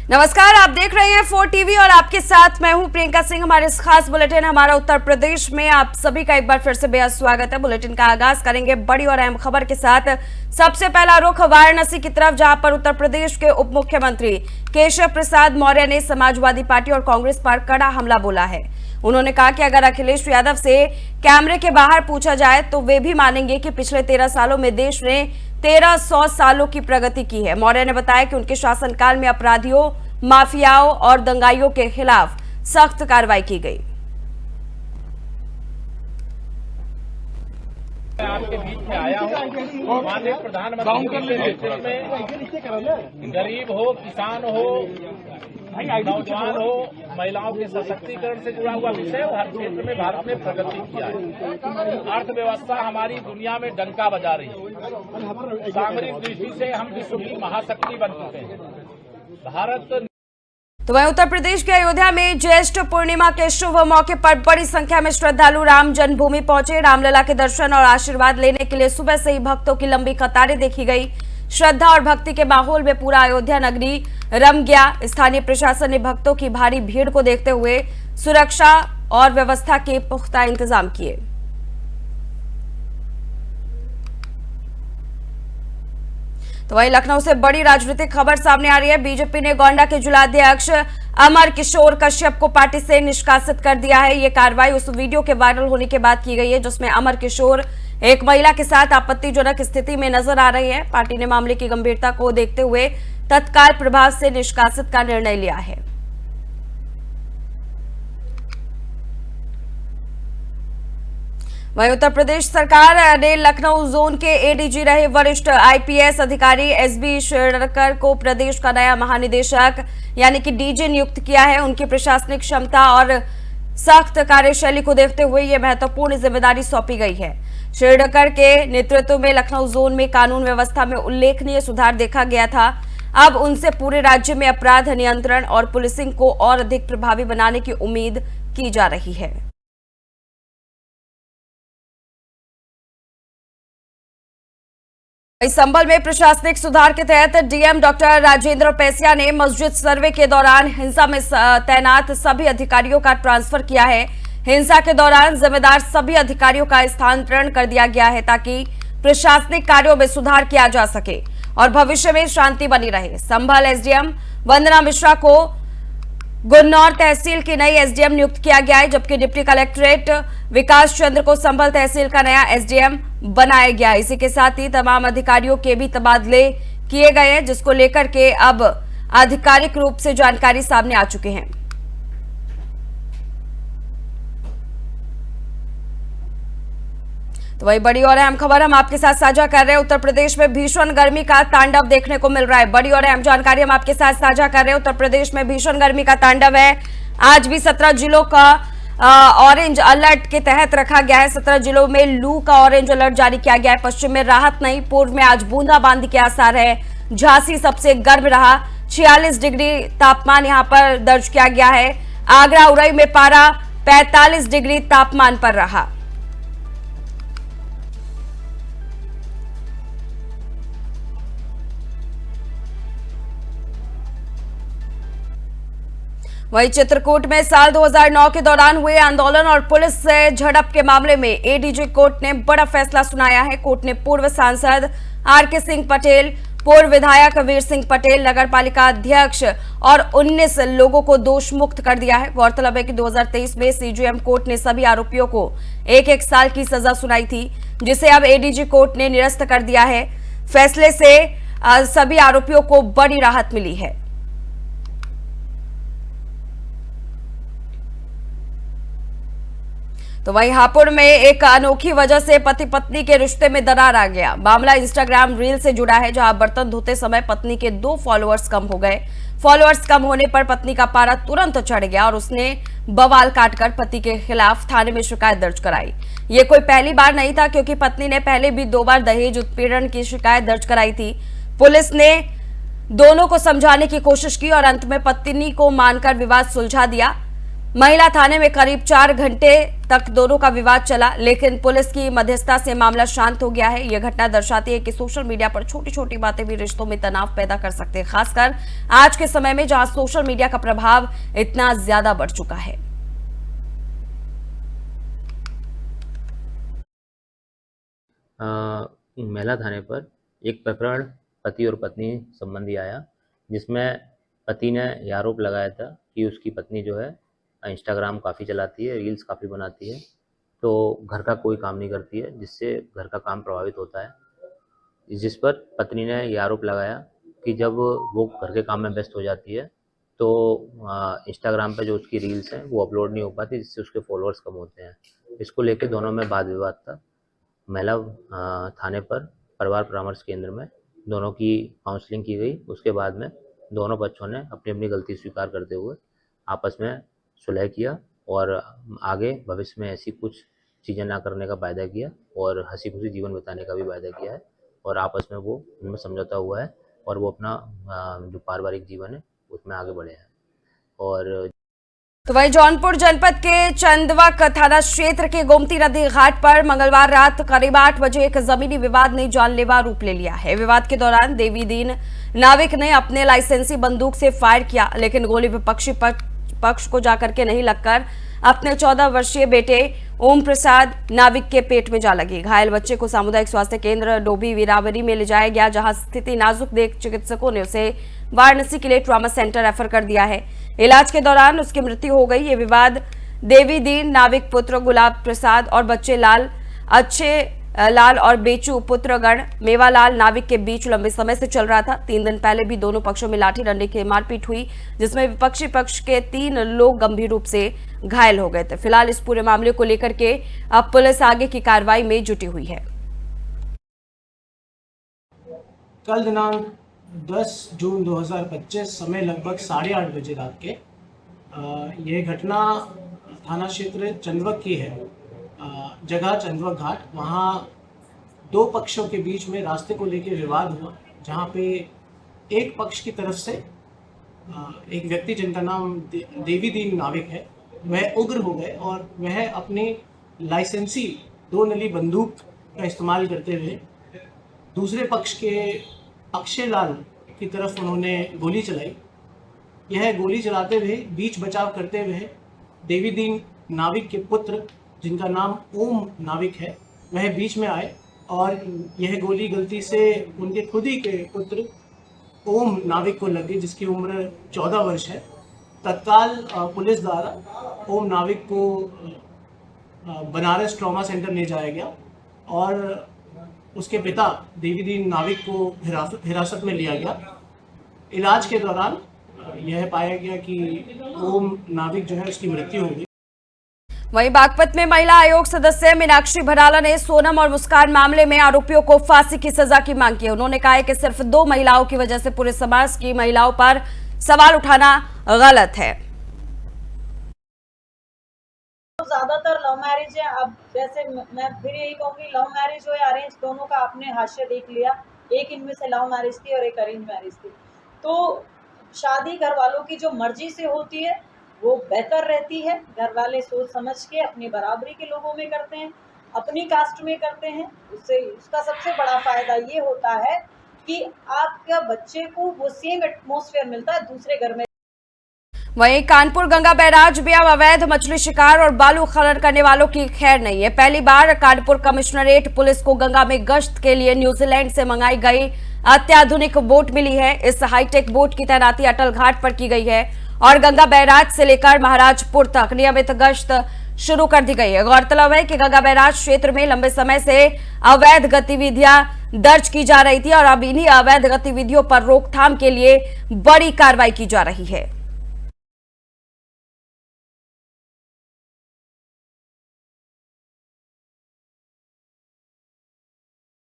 नमस्कार, आप देख रहे हैं 4 टीवी और आपके साथ मैं हूं प्रियंका सिंह। हमारे इस खास बुलेटिन हमारा उत्तर प्रदेश में आप सभी का एक बार फिर से बेहद स्वागत है। बुलेटिन का आगाज करेंगे बड़ी और अहम खबर के साथ। सबसे पहला रुख वाराणसी की तरफ, जहां पर उत्तर प्रदेश के उप मुख्यमंत्री केशव प्रसाद मौर्य ने समाजवादी पार्टी और कांग्रेस पर कड़ा हमला बोला है। उन्होंने कहा कि अगर अखिलेश यादव से कैमरे के बाहर पूछा जाए तो वे भी मानेंगे कि पिछले 13 सालों में देश ने 1300 सालों की प्रगति की है। मौर्य ने बताया कि उनके शासनकाल में अपराधियों, माफियाओं और दंगाइयों के खिलाफ सख्त कार्रवाई की गई। आपके बीच में आया हूँ, माननीय प्रधानमंत्री के नेतृत्व में गरीब हो, किसान हो, नौजवान हो, महिलाओं के सशक्तिकरण से जुड़ा हुआ विषय, हर क्षेत्र में भारत ने प्रगति किया है। अर्थव्यवस्था हमारी दुनिया में डंका बजा रही है। सामरिक दृष्टि से हम विश्व की महाशक्ति बन चुके हैं। भारत तो वहीं उत्तर प्रदेश के अयोध्या में ज्येष्ठ पूर्णिमा के शुभ मौके पर बड़ी संख्या में श्रद्धालु राम जन्मभूमि पहुंचे। रामलला के दर्शन और आशीर्वाद लेने के लिए सुबह से ही भक्तों की लंबी कतारें देखी गई। श्रद्धा और भक्ति के माहौल में पूरा अयोध्या नगरी रम गया। स्थानीय प्रशासन ने भक्तों की भारी भीड़ को देखते हुए सुरक्षा और व्यवस्था के पुख्ता इंतजाम किए। तो वहीं लखनऊ से बड़ी राजनीतिक खबर सामने आ रही है। बीजेपी ने गोंडा के जिलाध्यक्ष अमर किशोर कश्यप को पार्टी से निष्कासित कर दिया है। ये कार्रवाई उस वीडियो के वायरल होने के बाद की गई है जिसमें अमर किशोर एक महिला के साथ आपत्तिजनक स्थिति में नजर आ रहे हैं। पार्टी ने मामले की गंभीरता को देखते हुए तत्काल प्रभाव से निष्कासित का निर्णय लिया है। वहीं उत्तर प्रदेश सरकार ने लखनऊ जोन के एडीजी रहे वरिष्ठ आईपीएस अधिकारी एसबी शेरकर को प्रदेश का नया महानिदेशक यानी कि डीजी नियुक्त किया है। उनकी प्रशासनिक क्षमता और सख्त कार्यशैली को देखते हुए यह महत्वपूर्ण जिम्मेदारी सौंपी गई है। शेरकर के नेतृत्व में लखनऊ जोन में कानून व्यवस्था में उल्लेखनीय सुधार देखा गया था। अब उनसे पूरे राज्य में अपराध नियंत्रण और पुलिसिंग को और अधिक प्रभावी बनाने की उम्मीद की जा रही है। संभल में प्रशासनिक सुधार के तहत डीएम डॉक्टर राजेंद्र पैसिया ने मस्जिद सर्वे के दौरान हिंसा में तैनात सभी अधिकारियों का ट्रांसफर किया है। हिंसा के दौरान जिम्मेदार सभी अधिकारियों का स्थानांतरण कर दिया गया है ताकि प्रशासनिक कार्यों में सुधार किया जा सके और भविष्य में शांति बनी रहे। संभल एसडीएम वंदना मिश्रा को गुन्नौर तहसील की नई एसडीएम नियुक्त किया गया है, जबकि डिप्टी कलेक्ट्रेट विकास चंद्र को संभल तहसील का नया एसडीएम बनाया गया। इसी के साथ ही तमाम अधिकारियों के भी तबादले किए गए हैं, जिसको लेकर के अब आधिकारिक रूप से जानकारी सामने आ चुके हैं। तो वही बड़ी और अहम खबर हम आपके साथ साझा कर रहे हैं। उत्तर प्रदेश में भीषण गर्मी का तांडव देखने को मिल रहा है। बड़ी और अहम जानकारी हम आपके साथ साझा कर रहे हैं। उत्तर प्रदेश में भीषण गर्मी का तांडव है। आज भी 17 जिलों का ऑरेंज अलर्ट के तहत रखा गया है। 17 जिलों में लू का ऑरेंज अलर्ट जारी किया गया है। पश्चिम में राहत नहीं, पूर्व में आज बूंदाबांदी के आसार है। झांसी सबसे गर्म रहा, 46 डिग्री तापमान यहां पर दर्ज किया गया है। आगरा उरई में पारा 45 डिग्री तापमान पर रहा। वहीं चित्रकूट में साल 2009 के दौरान हुए आंदोलन और पुलिस से झड़प के मामले में एडीजी कोर्ट ने बड़ा फैसला सुनाया है। कोर्ट ने पूर्व सांसद आरके सिंह पटेल, पूर्व विधायक वीर सिंह पटेल, नगरपालिका अध्यक्ष और 19 लोगों को दोष मुक्त कर दिया है। गौरतलब है कि 2023 में सीजेएम कोर्ट ने सभी आरोपियों को एक साल की सजा सुनाई थी, जिसे अब एडीजी कोर्ट ने निरस्त कर दिया है। फैसले से सभी आरोपियों को बड़ी राहत मिली है। तो वहीं हापुड़ में एक अनोखी वजह से पति पत्नी के रिश्ते में दरार आ गया। मामला इंस्टाग्राम रील से जुड़ा है, जहां बर्तन धोते समय पत्नी के 2 फॉलोअर्स कम हो गए। फॉलोअर्स कम होने पर पत्नी का पारा तुरंत चढ़ गया और उसने बवाल काटकर पति के खिलाफ थाने में शिकायत दर्ज कराई। ये कोई पहली बार नहीं था, क्योंकि पत्नी ने पहले भी 2 बार दहेज उत्पीड़न की शिकायत दर्ज कराई थी। पुलिस ने दोनों को समझाने की कोशिश की और अंत में पत्नी को मानकर विवाद सुलझा दिया। महिला थाने में करीब 4 घंटे तक दोनों का विवाद चला, लेकिन पुलिस की मध्यस्थता से मामला शांत हो गया है। यह घटना दर्शाती है कि सोशल मीडिया पर छोटी छोटी बातें भी रिश्तों में तनाव पैदा कर सकते हैं, खासकर आज के समय में जहां सोशल मीडिया का प्रभाव इतना ज्यादा बढ़ चुका है। महिला थाने पर एक प्रकरण पति और पत्नी संबंधी आया, जिसमें पति ने यह आरोप लगाया था कि उसकी पत्नी जो है इंस्टाग्राम काफ़ी चलाती है, रील्स काफ़ी बनाती है, तो घर का कोई काम नहीं करती है, जिससे घर का काम प्रभावित होता है। जिस पर पत्नी ने यह आरोप लगाया कि जब वो घर के काम में व्यस्त हो जाती है तो इंस्टाग्राम पर जो उसकी रील्स हैं वो अपलोड नहीं हो पाती, जिससे उसके फॉलोअर्स कम होते हैं। इसको लेकर दोनों में वाद विवाद था। महिला थाने पर परिवार परामर्श केंद्र में दोनों की काउंसलिंग की गई। उसके बाद में दोनों पक्षों ने अपनी अपनी गलती स्वीकार करते हुए आपस में सुलह किया और आगे भविष्य में ऐसी कुछ चीज़ें ना करने का वायदा किया और हंसी खुशी जीवन बिताने का भी वायदा किया है, और आपस में वो उनमें समझौता हुआ है और वो अपना जो पारिवारिक जीवन है उसमें आगे बढ़े हैं। और तो वहीं जौनपुर जनपद के चंदवक थाना क्षेत्र के गोमती नदी घाट पर मंगलवार रात करीब 8 बजे एक जमीनी विवाद ने जानलेवा रूप ले लिया है। विवाद के दौरान देवीदीन नाविक ने अपने लाइसेंसी बंदूक से फायर किया, लेकिन गोली विपक्षी पक्ष को जाकर के नहीं लगकर अपने 14 वर्षीय बेटे ओम प्रसाद नाविक के पेट में जा लगी। घायल बच्चे को सामुदायिक स्वास्थ्य केंद्र डोभी वीरावरी में ले जाया गया, जहां स्थिति नाजुक देख चिकित्सकों ने उसे वाराणसी के लिए ट्रॉमा सेंटर रेफर कर दिया है। इलाज के दौरान उसकी मृत्यु हो गई। ये विवाद देवीदीन नाविक पुत्र गुलाब प्रसाद और बच्चे अच्छे लाल और बेचू पुत्रगण मेवालाल नाविक के बीच लंबे समय से चल रहा था। 3 दिन पहले भी दोनों पक्षों में लाठी डंडे की मारपीट हुई, जिसमें विपक्षी पक्ष के 3 लोग गंभीर रूप से घायल हो गए थे। फिलहाल इस पूरे मामले को लेकर के अब पुलिस आगे की कार्रवाई में जुटी हुई है। कल दिनांक 10 जून 2025 समय लगभग 8:30 बजे रात के यह घटना थाना क्षेत्र चंदवक की है। जगह चंदवक घाट, वहाँ 2 पक्षों के बीच में रास्ते को लेकर विवाद हुआ, जहाँ पे एक पक्ष की तरफ से एक व्यक्ति जिनका नाम देवीदीन नाविक है, वह उग्र हो गए और वह अपनी लाइसेंसी 2 नली बंदूक का इस्तेमाल करते हुए दूसरे पक्ष के अक्षय लाल की तरफ उन्होंने गोली चलाई। यह गोली चलाते हुए बीच बचाव करते हुए देवीदीन नाविक के पुत्र जिनका नाम ओम नाविक है, वह बीच में आए और यह गोली गलती से उनके खुद ही के पुत्र ओम नाविक को लगी, जिसकी उम्र 14 वर्ष है। तत्काल पुलिस द्वारा ओम नाविक को बनारस ट्रॉमा सेंटर ले जाया गया और उसके पिता देवीदीन नाविक को हिरासत में लिया गया। इलाज के दौरान यह पाया गया कि ओम नाविक जो है उसकी मृत्यु हो गई। वहीं बागपत में महिला आयोग सदस्य मीनाक्षी भराला ने सोनम और मुस्कान मामले में आरोपियों को फांसी की सजा की मांग की है। उन्होंने कहा है कि सिर्फ 2 महिलाओं की वजह से पूरे समाज की महिलाओं पर सवाल उठाना गलत है। ज्यादातर लव मैरिज है। अब जैसे मैं फिर यही कहूँगी, लव मैरिज हो या अरेंज, दोनों का आपने हाशिया देख लिया। एक इनमें से लव मैरिज थी और एक अरेंज मैरिज थी। तो शादी घर वालों की जो मर्जी से होती है वो बेहतर रहती है। घर वाले सोच समझ के अपनी बराबरी के लोगों में करते हैं, अपनी कास्ट में करते हैं। उससे उसका सबसे बड़ा फायदा ये होता है कि आपके बच्चे को वो सेम एटमॉस्फेयर मिलता है दूसरे घर में। वहीं कानपुर गंगा बैराज में अब अवैध मछली शिकार और बालू खनन करने वालों की खैर नहीं है। पहली बार कानपुर कमिश्नरेट पुलिस को गंगा में गश्त के लिए न्यूजीलैंड से मंगाई गई अत्याधुनिक बोट मिली है। इस हाईटेक बोट की तैनाती अटल घाट पर की गई है और गंगा बैराज से लेकर महाराजपुर तक नियमित गश्त शुरू कर दी गई है। गौरतलब है कि गंगा बैराज क्षेत्र में लंबे समय से अवैध गतिविधियां दर्ज की जा रही थी और अब इन्हीं अवैध गतिविधियों पर रोकथाम के लिए बड़ी कार्रवाई की जा रही है।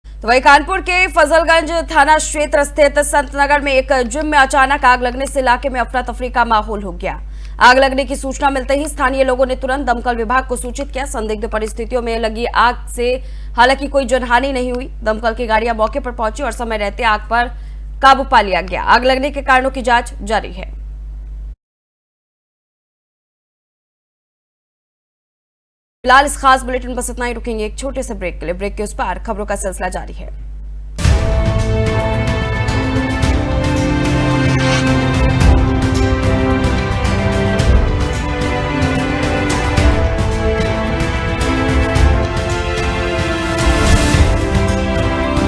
तो वहीं कानपुर के फजलगंज थाना क्षेत्र स्थित संतनगर में एक जिम में अचानक आग लगने से इलाके में अफरा तफरी का माहौल हो गया। आग लगने की सूचना मिलते ही स्थानीय लोगों ने तुरंत दमकल विभाग को सूचित किया। संदिग्ध परिस्थितियों में लगी आग से हालांकि कोई जनहानि नहीं हुई। दमकल की गाड़ियां मौके पर पहुंची और समय रहते आग पर काबू पा लिया गया। आग लगने के कारणों की जांच जारी है। फिलहाल इस खास बुलेटिन बस इतना ही, रुकेंगे एक छोटे से ब्रेक के लिए। ब्रेक के उस पार खबरों का सिलसिला जारी है।